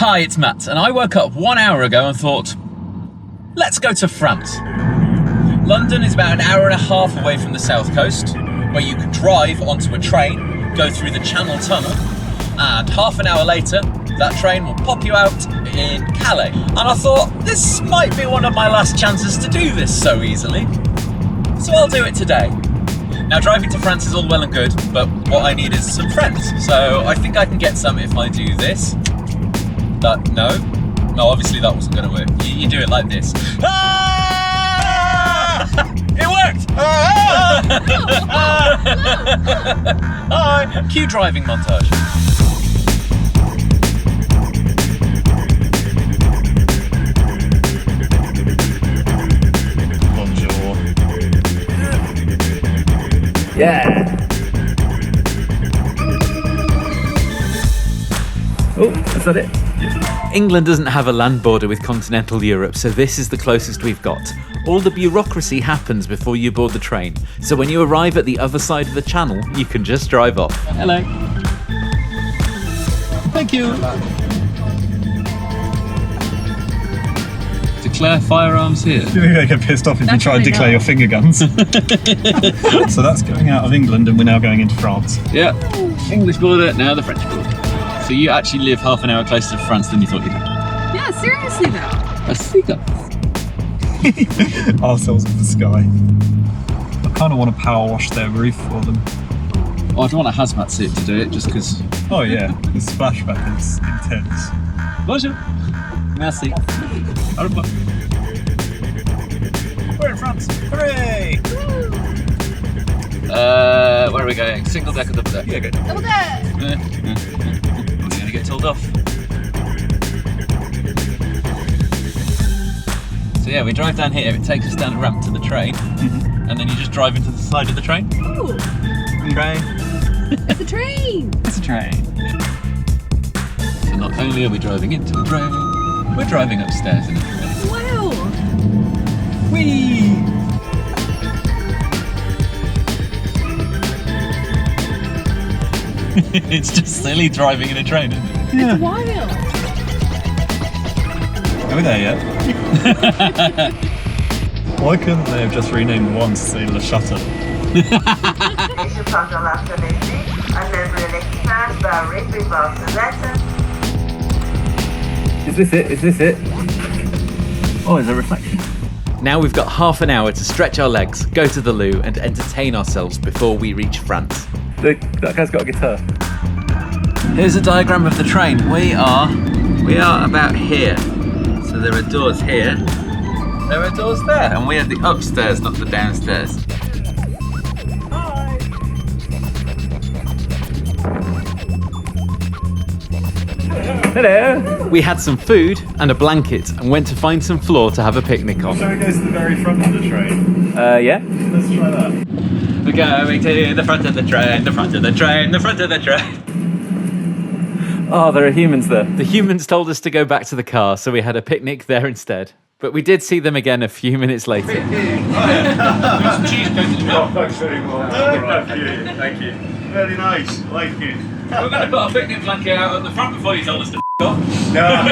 Hi, it's Matt, and I woke up 1 hour ago and thought, let's go to France. London is about an hour and a half away from the south coast, where you can drive onto a train, go through the Channel Tunnel, and half an hour later, that train will pop you out in Calais. And I thought, this might be one of my last chances to do this so easily. So I'll do it today. Now, driving to France is all well and good, but what I need is some friends. So I think I can get some if I do this. No, obviously that wasn't going to work. You do it like this. Ah! It worked! Hi! Cue driving montage. Bonjour. Yeah! Oh, is that it? England doesn't have a land border with continental Europe, so this is the closest we've got. All the bureaucracy happens before you board the train, so when you arrive at the other side of the channel, you can just drive off. Hello. Thank you. Declare firearms here. You think they get pissed off if you try and declare your finger guns? So that's going out of England and we're now going into France. Yeah, English border, now the French border. So you actually live half an hour closer to France than you thought you did. Yeah, seriously though. A seagull. Ourselves of the sky. I kind of want to power wash their roof for them. Oh, I don't want a hazmat suit to do it, just because. Oh yeah, the splashback is intense. Bonjour. Merci. Au revoir. We're in France. Hooray! Where are we going? Single deck or double deck? Yeah, good. Double deck. We're going to get told off. So yeah, we drive down here, it takes us down a ramp to the train, and then you just drive into the side of the train. Ooh, Train. it's a train. It's a train. So not only are we driving into the train, we're driving upstairs in a train. Wow. Whee! It's just silly driving in a train, isn't it? Yeah. It's wild. Are we there yet? Why couldn't they have just renamed one to say Le Chateau? Is this it? Is this it? Oh, there's a reflection. Now we've got half an hour to stretch our legs, go to the loo and entertain ourselves before we reach France. That guy's got a guitar. Here's a diagram of the train. We are about here. So there are doors here. There are doors there. And we are the upstairs, not the downstairs. Hi. Hello. We had some food and a blanket and went to find some floor to have a picnic on. Shall we go to the very front of the train? Yeah. Let's try that. We're going to the front of the train, the front of the train, the front of the train. Oh, there are humans there. The humans told us to go back to the car, so we had a picnic there instead. But we did see them again a few minutes later. Oh, thanks very much. Thank you. Very nice. Like it. We're going to put our picnic blanket out at the front before you told us to off. No,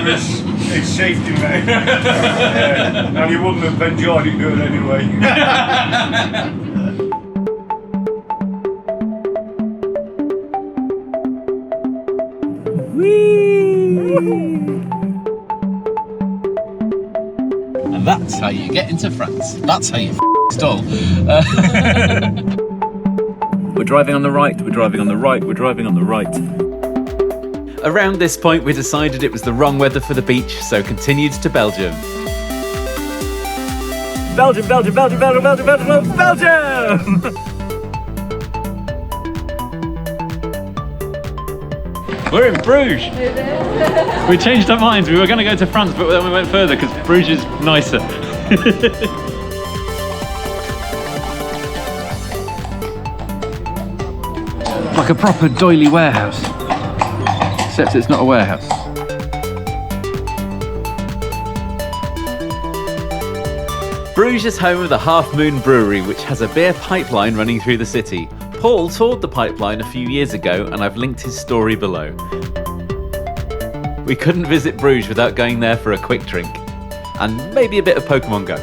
it's safety, mate. Yeah. And you wouldn't have enjoyed it doing anyway. And that's how you get into France. That's how you stall. We're driving on the right, we're driving on the right, we're driving on the right. Around this point, we decided it was the wrong weather for the beach, so continued to Belgium. Belgium, Belgium, Belgium, Belgium, Belgium, Belgium, Belgium! We're in Bruges. We changed our minds. We were going to go to France, but then we went further because Bruges is nicer. Like a proper doily warehouse. Except it's not a warehouse. Bruges is home of the Half Moon Brewery, which has a beer pipeline running through the city. Paul toured the pipeline a few years ago, and I've linked his story below. We couldn't visit Bruges without going there for a quick drink. And maybe a bit of Pokemon Go.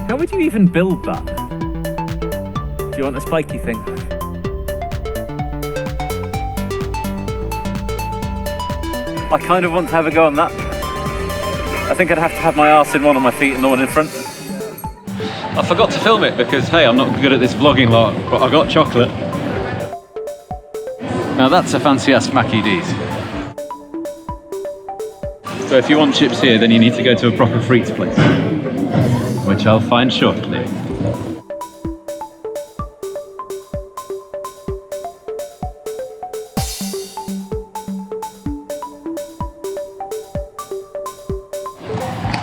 How would you even build that? Do you want a spiky thing? I kind of want to have a go on that. I think I'd have to have my arse in one and my feet in the one in front. I forgot to film it because, hey, I'm not good at this vlogging lot, but I got chocolate. Now that's a fancy-ass Mackie D's. So if you want chips here, then you need to go to a proper frites place, which I'll find shortly.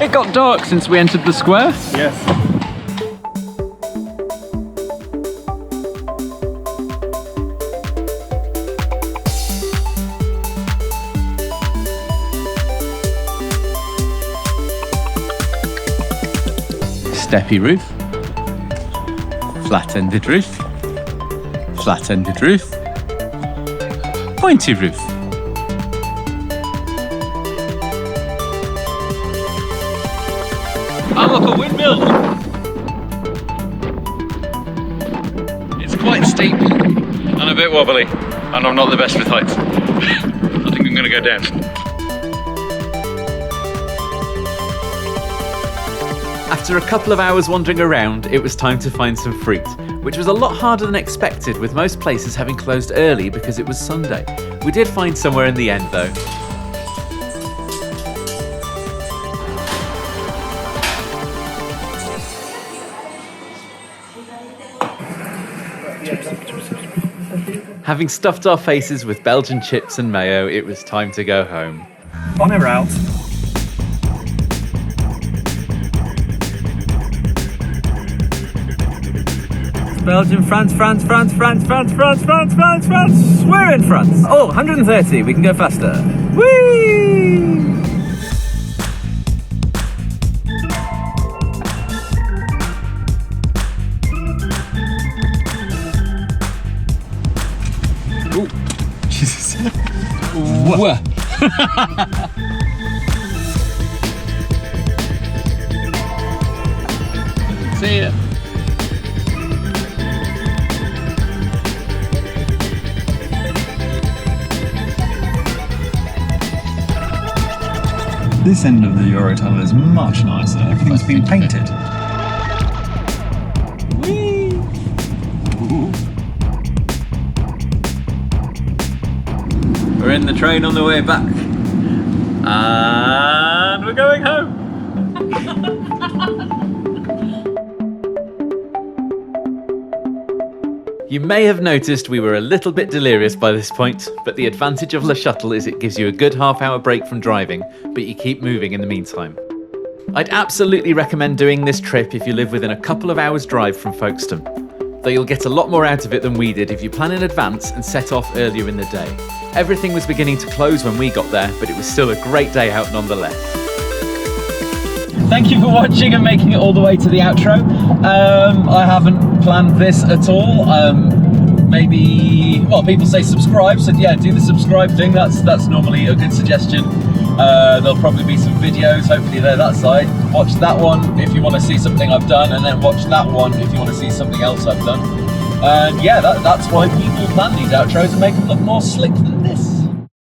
It got dark since we entered the square. Yes. Steppy roof, flat-ended roof, flat-ended roof, pointy roof. Oh, look, a windmill! It's quite steep and a bit wobbly, and I'm not the best with heights. I think I'm going to go down. After a couple of hours wandering around, it was time to find some fruit, which was a lot harder than expected, with most places having closed early because it was Sunday. We did find somewhere in the end though. Having stuffed our faces with Belgian chips and mayo, it was time to go home. On a route. Belgium, France, France, France, France, France, France, France, France, France. We're in France. Oh, 130. We can go faster. Whee! Ooh, Jesus. Whoa. See ya. This end of the Eurotunnel is much nicer. Everything's been painted. Whee! We're in the train on the way back. And we're going home. You may have noticed we were a little bit delirious by this point, but the advantage of Le Shuttle is it gives you a good half-hour break from driving, but you keep moving in the meantime. I'd absolutely recommend doing this trip if you live within a couple of hours' drive from Folkestone, though you'll get a lot more out of it than we did if you plan in advance and set off earlier in the day. Everything was beginning to close when we got there, but it was still a great day out nonetheless. Thank you for watching and making it all the way to the outro. I haven't planned this at all. Maybe, well, people say subscribe, so yeah, do the subscribe thing. That's normally a good suggestion. There'll probably be some videos, hopefully they're that side. Watch that one if you want to see something I've done, and then watch that one if you want to see something else I've done. And yeah, that's why people plan these outros and make them look more slick than this.